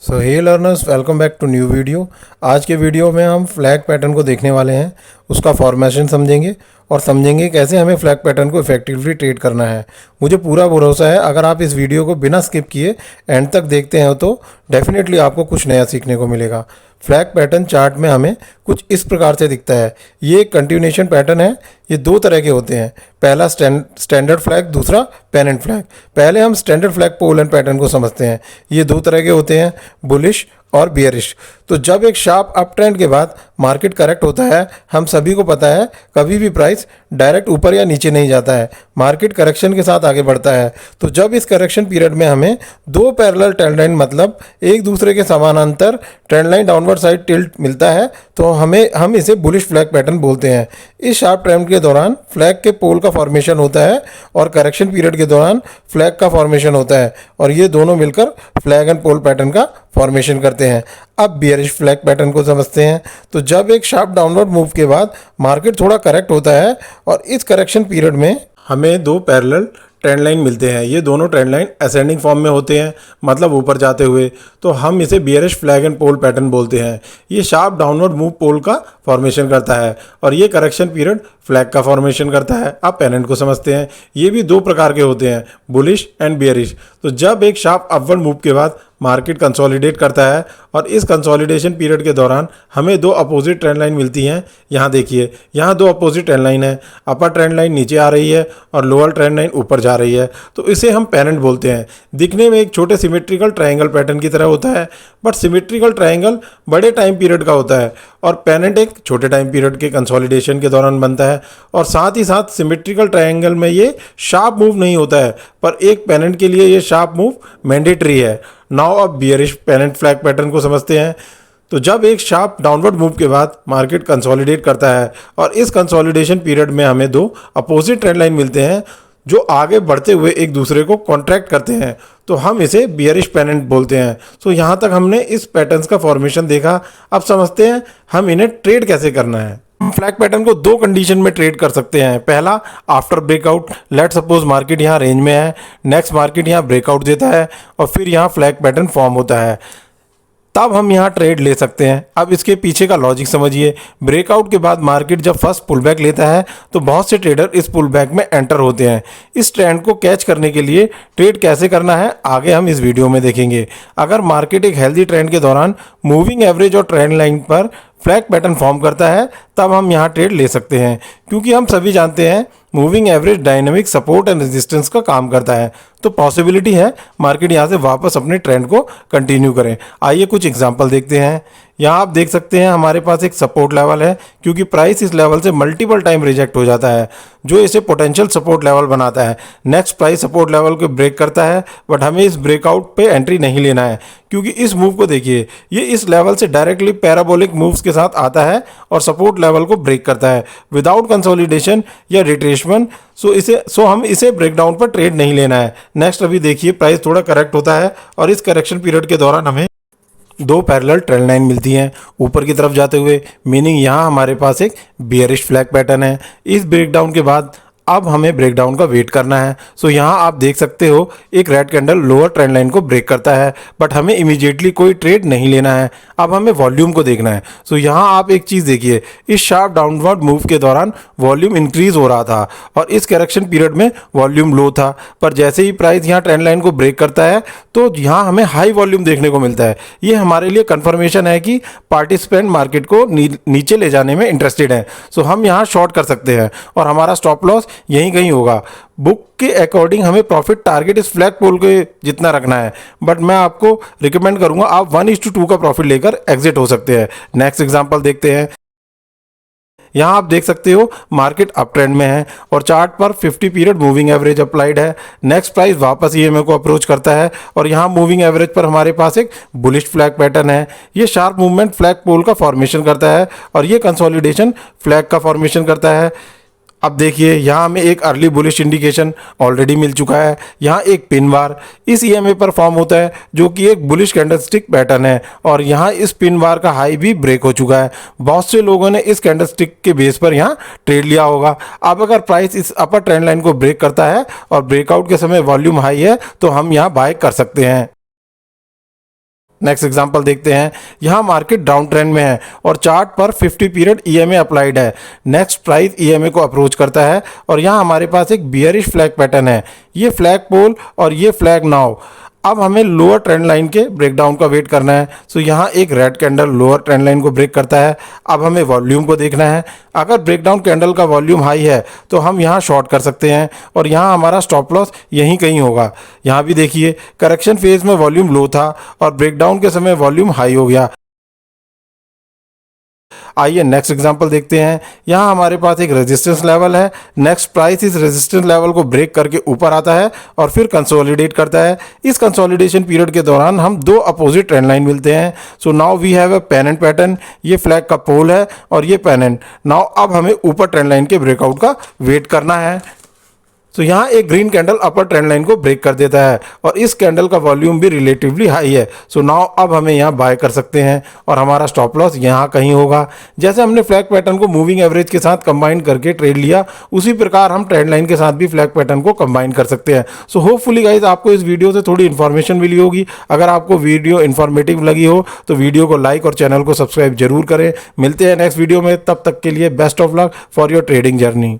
So hey learners, welcome back to new video. आज के video में हम फ्लैग पैटर्न को देखने वाले हैं, उसका फॉर्मेशन समझेंगे और समझेंगे कैसे हमें फ्लैग पैटर्न को इफेक्टिवली ट्रेड करना है। मुझे पूरा भरोसा है अगर आप इस वीडियो को बिना स्किप किए एंड तक देखते हैं तो डेफिनेटली आपको कुछ नया सीखने को मिलेगा। फ्लैग पैटर्न चार्ट में हमें कुछ इस प्रकार से दिखता है। ये एक कंटिन्यूएशन पैटर्न है। ये दो तरह के होते हैं, पहला स्टैंडर्ड फ्लैग, दूसरा पेनेंट फ्लैग। पहले हम standard flag pole and pattern को समझते हैं। ये दो तरह के होते हैं, बुलिश और बियरिश। तो जब एक शार्प अप ट्रेंड के बाद मार्केट करेक्ट होता है, हम सभी को पता है कभी भी प्राइस डायरेक्ट ऊपर या नीचे नहीं जाता है, मार्केट करेक्शन के साथ आगे बढ़ता है। तो जब इस करेक्शन पीरियड में हमें दो पैरेलल ट्रेंड लाइन, मतलब एक दूसरे के समानांतर trend line downward side tilt मिलता है, तो हम इसे बुलिश फ्लैग पैटर्न बोलते हैं। इस शार्प ट्रेंड के दौरान फ्लैग के पोल का फॉर्मेशन होता है और करेक्शन पीरियड के दौरान फ्लैग का फॉर्मेशन होता है, और ये दोनों मिलकर फ्लैग एंड पोल पैटर्न का फॉर्मेशन करते हैं। अब बियरिश फ्लैग पैटर्न को समझते हैं। तो जब एक शार्प डाउनवर्ड मूव के बाद मार्केट थोड़ा करेक्ट होता है और इस करेक्शन पीरियड में हमें दो पैरेलल ट्रेंड लाइन मिलते हैं। ये दोनों ट्रेंड लाइन असेंडिंग फॉर्म में होते हैं, मतलब ऊपर जाते हुए, तो हम इसे bearish flag and pole pattern बोलते हैं। ये शार्प डाउनवर्ड मूव पोल का फॉर्मेशन करता है और ये करेक्शन पीरियड फ्लैग का फॉर्मेशन करता है। अब पेनेंट को समझते हैं। ये भी दो प्रकार के होते हैं, बुलिश एंड बियरिश। तो जब एक शार्प अपवर्ड मूव के बाद मार्केट कंसोलिडेट करता है और इस कंसोलिडेशन पीरियड के दौरान हमें दो अपोजिट ट्रेंड लाइन मिलती हैं। यहाँ देखिए, यहाँ दो अपोजिट ट्रेंड लाइन है। अपर ट्रेंड लाइन नीचे आ रही है और लोअर ट्रेंड लाइन ऊपर जा रही है, तो इसे हम पेनेंट बोलते हैं। दिखने में एक छोटे सिमेट्रिकल ट्रायंगल पैटर्न की तरह होता है, बट सिमेट्रिकल ट्रायंगल बड़े टाइम पीरियड का होता है और पेनेंट एक छोटे टाइम पीरियड के कंसोलिडेशन के दौरान बनता है। और साथ ही साथ सिमेट्रिकल ट्रायंगल में ये शार्प मूव नहीं होता है, पर एक पेनेंट के लिए ये शार्प मूव मैंडेटरी है। नाउ अब बियरिश पेनेंट फ्लैग पैटर्न को समझते हैं। तो जब एक शार्प डाउनवर्ड मूव के बाद मार्केट कंसोलिडेट करता है और इस कंसोलिडेशन पीरियड में हमें दो अपोजिट ट्रेंड लाइन मिलते हैं जो आगे बढ़ते हुए एक दूसरे को कॉन्ट्रैक्ट करते हैं, तो हम इसे बियरिश पेनेंट बोलते हैं। तो यहाँ तक हमने इस पैटर्न्स का फॉर्मेशन देखा। अब समझते हैं हम इन्हें ट्रेड कैसे करना है। हम फ्लैग पैटर्न को दो कंडीशन में ट्रेड कर सकते हैं। पहला, after breakout. Let suppose market यहाँ रेंज में है, नेक्स्ट मार्केट यहाँ ब्रेकआउट देता है और फिर यहाँ फ्लैग पैटर्न फॉर्म होता है, तब हम यहाँ ट्रेड ले सकते हैं। अब इसके पीछे का लॉजिक समझिए। ब्रेकआउट के बाद मार्केट जब फर्स्ट पुल बैक लेता है तो बहुत से ट्रेडर इस पुल बैक में एंटर होते हैं। इस ट्रेंड को कैच करने के लिए ट्रेड कैसे करना है आगे हम इस वीडियो में देखेंगे। अगर मार्केट एक हेल्दी ट्रेंड के दौरान मूविंग एवरेज और ट्रेंड लाइन पर फ्लैग पैटर्न फॉर्म करता है, तब हम यहाँ ट्रेड ले सकते हैं, क्योंकि हम सभी जानते हैं moving average dynamic support and resistance का काम करता है। तो पॉसिबिलिटी है मार्केट यहाँ से वापस अपने ट्रेंड को कंटिन्यू करें। आइए कुछ एग्जांपल देखते हैं। यहाँ आप देख सकते हैं हमारे पास एक सपोर्ट लेवल है, क्योंकि प्राइस इस लेवल से मल्टीपल टाइम रिजेक्ट हो जाता है, जो इसे पोटेंशियल सपोर्ट लेवल बनाता है। नेक्स्ट प्राइस सपोर्ट लेवल को ब्रेक करता है, बट हमें इस ब्रेकआउट पे एंट्री नहीं लेना है, क्योंकि इस मूव को देखिए, ये इस लेवल से डायरेक्टली पैराबोलिक मूव्स के साथ आता है और सपोर्ट लेवल को ब्रेक करता है विदाउट कंसोलिडेशन या रिट्रेसमेंट। सो हम इसे ब्रेकडाउन पर ट्रेड नहीं लेना है। नेक्स्ट अभी देखिए, प्राइस थोड़ा करेक्ट होता है और इस करेक्शन पीरियड के दौरान हमें दो पैरेलल ट्रेंड लाइन मिलती हैं ऊपर की तरफ जाते हुए, मीनिंग यहाँ हमारे पास एक बियरिश फ्लैग पैटर्न है। इस ब्रेकडाउन के बाद अब हमें ब्रेकडाउन का वेट करना है। सो यहाँ आप देख सकते हो एक red candle lower trend line को ब्रेक करता है, बट हमें इमीडिएटली कोई ट्रेड नहीं लेना है। अब हमें वॉल्यूम को देखना है। सो यहाँ आप एक चीज़ देखिए, इस शार्प डाउनवर्ड मूव के दौरान वॉल्यूम इंक्रीज हो रहा था और इस करेक्शन पीरियड में वॉल्यूम लो था, पर जैसे ही प्राइस यहाँ ट्रेंड लाइन को ब्रेक करता है तो यहाँ हमें हाई वॉल्यूम देखने को मिलता है। ये हमारे लिए कन्फर्मेशन है कि पार्टिसिपेंट मार्केट को नीचे ले जाने में इंटरेस्टेड है। सो हम यहाँ शॉर्ट कर सकते हैं और हमारा स्टॉप लॉस यहीं कहीं होगा। बुक के अकॉर्डिंग हमें प्रॉफिट टारगेट इस फ्लैग पोल के जितना रखना है, बट मैं आपको रिकमेंड करूंगा आप 1:2 का प्रॉफिट लेकर एग्जिट हो सकते हैं। नेक्स्ट एग्जांपल देखते हैं। यहाँ आप देख सकते हो मार्केट अप ट्रेंड में है और चार्ट पर 50 पीरियड मूविंग एवरेज अप्लाइड है। नेक्स्ट प्राइस वापस ईएमए को अप्रोच करता है और यहाँ मूविंग एवरेज पर हमारे पास एक बुलिश फ्लैग पैटर्न है। ये शार्प मूवमेंट फ्लैग पोल का फॉर्मेशन करता है और ये कंसोलिडेशन फ्लैग का फॉर्मेशन करता है। अब देखिए, यहाँ हमें एक अर्ली बुलिश इंडिकेशन ऑलरेडी मिल चुका है। यहाँ एक पिन बार इस ईएमए पर फॉर्म होता है, जो कि एक बुलिश कैंडलस्टिक पैटर्न है, और यहाँ इस पिन बार का हाई भी ब्रेक हो चुका है। बहुत से लोगों ने इस कैंडलस्टिक के बेस पर यहाँ ट्रेड लिया होगा। अब अगर प्राइस इस अपर ट्रेंड लाइन को ब्रेक करता है और ब्रेकआउट के समय वॉल्यूम हाई है, तो हम यहाँ बाय कर सकते हैं। नेक्स्ट एग्जांपल देखते हैं। यहाँ मार्केट डाउन ट्रेंड में है और चार्ट पर 50 पीरियड ईएमए अप्लाइड है। नेक्स्ट प्राइस ईएमए को अप्रोच करता है और यहाँ हमारे पास एक बियरिश फ्लैग पैटर्न है, ये फ्लैग पोल और ये फ्लैग नाउ। अब हमें लोअर ट्रेंड लाइन के ब्रेकडाउन का वेट करना है। सो यहाँ एक red candle lower trend line को ब्रेक करता है। अब हमें वॉल्यूम को देखना है। अगर ब्रेकडाउन कैंडल का वॉल्यूम हाई है तो हम यहाँ शॉर्ट कर सकते हैं और यहाँ हमारा स्टॉप लॉस यहीं कहीं होगा। यहाँ भी देखिए करेक्शन फेज में वॉल्यूम लो था और ब्रेकडाउन के समय वॉल्यूम हाई हो गया। आइए नेक्स्ट एग्जांपल देखते हैं। यहाँ हमारे पास एक रेजिस्टेंस लेवल है। नेक्स्ट प्राइस इस रेजिस्टेंस लेवल को ब्रेक करके ऊपर आता है और फिर कंसोलिडेट करता है। इस कंसोलिडेशन पीरियड के दौरान हम दो अपोजिट ट्रेंड लाइन मिलते हैं। So now we have a pennant pattern. ये फ्लैग का पोल है और ये पेनेंट। नाउ अब हमें ऊपर ट्रेंड लाइन के ब्रेकआउट का वेट करना है। तो यहाँ एक ग्रीन कैंडल अपर ट्रेंड लाइन को ब्रेक कर देता है और इस कैंडल का वॉल्यूम भी रिलेटिवली हाई है। सो नाउ अब हमें यहाँ बाय कर सकते हैं और हमारा स्टॉप लॉस यहाँ कहीं होगा। जैसे हमने फ्लैग पैटर्न को मूविंग एवरेज के साथ कंबाइन करके ट्रेड लिया, उसी प्रकार हम ट्रेंड लाइन के साथ भी फ्लैग पैटर्न को कंबाइन कर सकते हैं। सो होपफुली गाइज आपको इस वीडियो से थोड़ी इन्फॉर्मेशन मिली होगी। अगर आपको वीडियो इन्फॉर्मेटिव लगी हो तो वीडियो को लाइक और चैनल को सब्सक्राइब जरूर करें। मिलते हैं नेक्स्ट वीडियो में, तब तक के लिए best of luck for your trading journey.